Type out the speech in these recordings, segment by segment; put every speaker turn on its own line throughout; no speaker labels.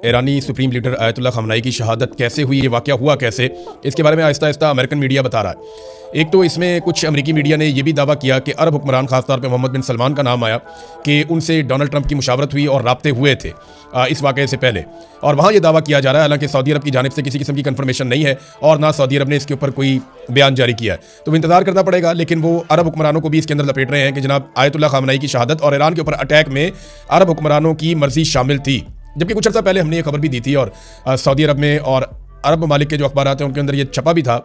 ईरानी supreme leader Ayatollah ख़ामनेई की शहादत कैसे हुई, ये वाक़या हुआ कैसे, इसके बारे में आहिस्ता आहिस्ता अमेरिकन मीडिया बता रहा है। एक तो इसमें कुछ अमेरिकी मीडिया ने यह भी दावा किया कि अरब हुक्मरान खासतौर पर मोहम्मद बिन सलमान का नाम आया कि उनसे डोनाल्ड ट्रंप की मुशावरत हुई और राब्ते हुए थे इस वाक़े से पहले, और वहाँ ये दावा किया जा रहा है, हालांकि सऊदी अरब की जानिब से किसी किस्म की कन्फर्मेशन नहीं है और ना सऊदी अरब ने इसके ऊपर कोई बयान जारी किया है, तो इंतजार करना पड़ेगा। लेकिन वो अरब हुक्मरानों को भी इसके अंदर लपेट रहे हैं कि जनाब आयतुल्लाह ख़ामनेई की शहादत और ईरान के ऊपर अटैक में अरब हुक्मरानों की मर्जी शामिल थी। जबकि कुछ अर्सा पहले हमने ये खबर भी दी थी और सऊदी अरब में और अरब ममालिक के जो अखबार हैं उनके अंदर ये छपा भी था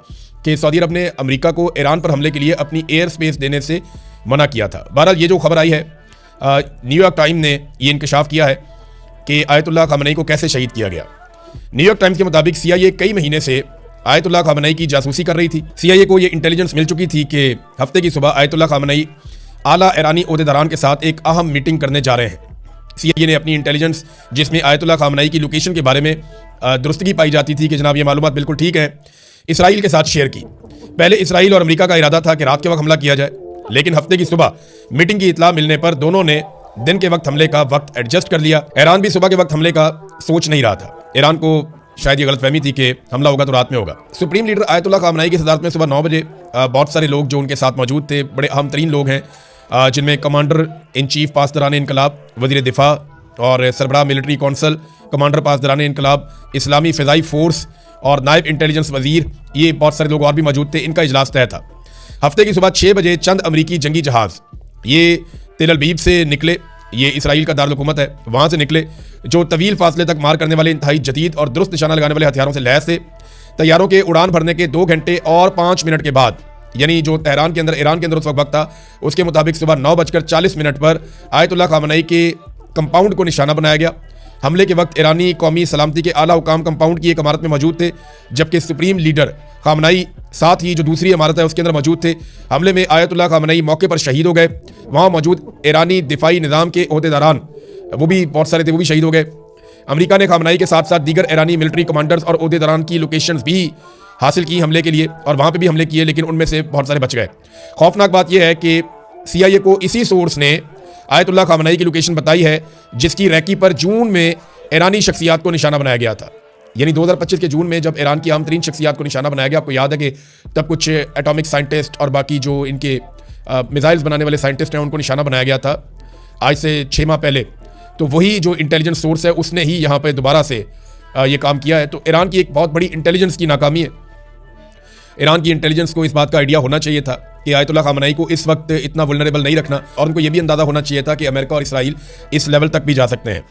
कि सऊदी अरब ने अमेरिका को ईरान पर हमले के लिए अपनी एयर स्पेस देने से मना किया था। बहरहाल ये जो खबर आई है, न्यूयॉर्क टाइम ने ये इंकशाफ किया है कि आयतुल्लाह ख़ामनेई को कैसे शहीद किया गया। न्यूयॉर्क टाइम्स के मुताबिक CIA कई महीने से आयतुल्लाह ख़ामनेई की जासूसी कर रही थी। CIA को ये इंटेलिजेंस मिल चुकी थी कि हफ्ते की सुबह आयतुल्लाह ख़ामनेई आला ईरानी ओहदेदारान के साथ एक अहम मीटिंग करने जा रहे हैं। CIA ने अपनी इंटेलिजेंस, जिसमें आयतुल्लाह ख़ामनेई की लोकेशन के बारे में दुरुस्तगी पाई जाती थी कि जनाब ये मालूमात बिल्कुल ठीक है, इसराइल के साथ शेयर की। पहले इसराइल और अमेरिका का इरादा था कि रात के वक्त हमला किया जाए, लेकिन हफ्ते की सुबह मीटिंग की इतला मिलने पर दोनों ने दिन के वक्त हमले का वक्त एडजस्ट कर लिया। ईरान भी सुबह के वक्त हमले का सोच नहीं रहा था। ईरान को शायद ये गलतफहमी थी कि हमला होगा तो रात में होगा। सुप्रीम लीडर आयतुल्लाह ख़ामनेई की सदारत में सुबह 9 बजे बहुत सारे लोग जो उनके साथ मौजूद थे, बड़े अहम तरीन लोग हैं, जिनमें कमांडर इन चीफ पासदारान इनकलाब, वज़ीर दिफा और सरबराह मिलिट्री कौंसल, कमांडर पासदारान इनकलाब, इस्लामी फ़िज़ाई फ़ोर्स और नायब इंटेलिजेंस वज़ीर, ये बहुत सारे लोग और भी मौजूद थे। इनका इजलास तय था। हफ्ते की सुबह 6 बजे चंद अमरीकी जंगी जहाज़ ये तेल अवीव से निकले, ये इसराइल का दारुल हुकूमत है, वहाँ से निकले, जो तवील फासले तक मार करने वाले इंतहाई जदीद और दुरुस्त निशाना लगाने वाले हथियारों से लैस थे। तैयारों के उड़ान भरने के 2 घंटे और 5 मिनट के बाद, यानी जो तेहरान के अंदर, ईरान के अंदर उस वक्त था, उसके मुताबिक सुबह 9:40 पर आयतुल्लाह ख़ामनेई के कंपाउंड को निशाना बनाया गया। हमले के वक्त ईरानी कौमी सलामती के आला हुकाम कंपाउंड की एक इमारत में मौजूद थे, जबकि सुप्रीम लीडर ख़ामनेई साथ ही जो दूसरी इमारत है उसके अंदर मौजूद थे। हमले में आयतुल्लाह ख़ामनेई मौके पर शहीद हो गए। वहाँ मौजूद ईरानी दिफाई निज़ाम के ओहदेदारान, वो भी बहुत सारे थे, वो भी शहीद हो गए। अमेरिका ने ख़ामनेई के साथ साथ दीगर ईरानी मिलिट्री कमांडर्स और ओहदेदारान की लोकेशंस भी हासिल की हमले के लिए, और वहाँ पर भी हमले किए, लेकिन उनमें से बहुत सारे बच गए। खौफनाक बात यह है कि CIA को इसी सोर्स ने आयतुल्लाह ख़ामनेई की लोकेशन बताई है, जिसकी रैकी पर जून में ईरानी शख्सियात को निशाना बनाया गया था। यानी 2025 के जून में जब ईरान की आम तरीन शख्सियात को निशाना बनाया गया, आपको याद है कि तब कुछ एटॉमिक साइंटिस्ट और बाकी जो इनके मिसाइल्स बनाने वाले साइंटिस्ट हैं उनको निशाना बनाया गया था आज से 6 माह पहले। तो वही जो इंटेलिजेंस सोर्स है उसने ही यहाँ पर दोबारा से ये काम किया है। तो ईरान की एक बहुत बड़ी इंटेलिजेंस की नाकामी है। ईरान की इंटेलिजेंस को इस बात का आइडिया होना चाहिए था कि आयतुल्लाह ख़ामनेई को इस वक्त इतना वल्नरेबल नहीं रखना, और उनको ये भी अंदाज़ा होना चाहिए था कि अमेरिका और इसराइल इस लेवल तक भी जा सकते हैं।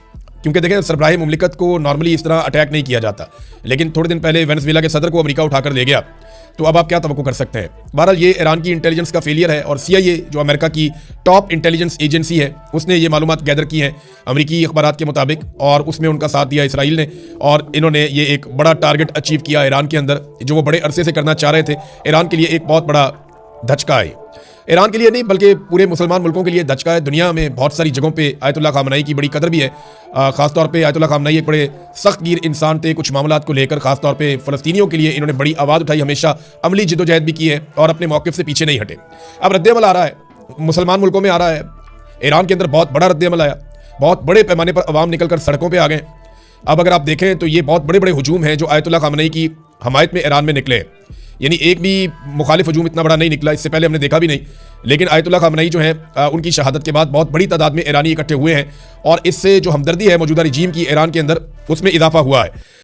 क्योंकि देखें, सरबराह मुमलिकत को नॉर्मली इस तरह अटैक नहीं किया जाता, लेकिन थोड़े दिन पहले वेनेज़ुएला के सदर को अमेरिका उठाकर ले गया, तो अब आप क्या तवक्को कर सकते हैं। बहरहाल ये ईरान की इंटेलिजेंस का फेलियर है, और CIA जो अमेरिका की टॉप इंटेलिजेंस एजेंसी है उसने ये मालूमात गैदर की हैं अमेरिकी अखबारात के मुताबिक, और उसमें उनका साथ दिया इसराइल ने, और इन्होंने ये एक बड़ा टारगेट अचीव किया ईरान के अंदर, जो वो बड़े अरसे से करना चाह रहे थे। ईरान के लिए एक बहुत बड़ा धचका है। ईरान के लिए नहीं बल्कि पूरे मुसलमान मुल्कों के लिए धचका है। दुनिया में बहुत सारी जगहों पे आयतुल्लाह ख़ामनेई की बड़ी कदर भी है। ख़ासतौर पे आयतुल्लाह ख़ामनेई एक बड़े सख्त गिर इंसान थे कुछ मामलात को लेकर। ख़ासतौर पे फ़लस्तीनियों के लिए इन्होंने बड़ी आवाज़ उठाई, हमेशा अमली जिद्दोजहद भी की है और अपने मौक़िफ़ से पीछे नहीं हटे। अब रद्द-ए-अमल आ रहा है, मुसलमान मुल्कों में आ रहा है। ईरान के अंदर बहुत बड़ा रद्द-ए-अमल आया, बहुत बड़े पैमाने पर अवाम निकल कर सड़कों पर आ गए। अब अगर आप देखें तो ये बहुत बड़े बड़े हुजूम हैं जो आयतुल्लाह ख़ामनेई की हमायत में ईरान में निकले। यानी एक भी मुखालिफ हजूम इतना बड़ा नहीं निकला, इससे पहले हमने देखा भी नहीं। लेकिन आयतुल्लाह ख़ामनेई जो है उनकी शहादत के बाद बहुत बड़ी तादाद में ईरानी इकट्ठे हुए हैं, और इससे जो हमदर्दी है मौजूदा रजीम की ईरान के अंदर, उसमें इजाफा हुआ है।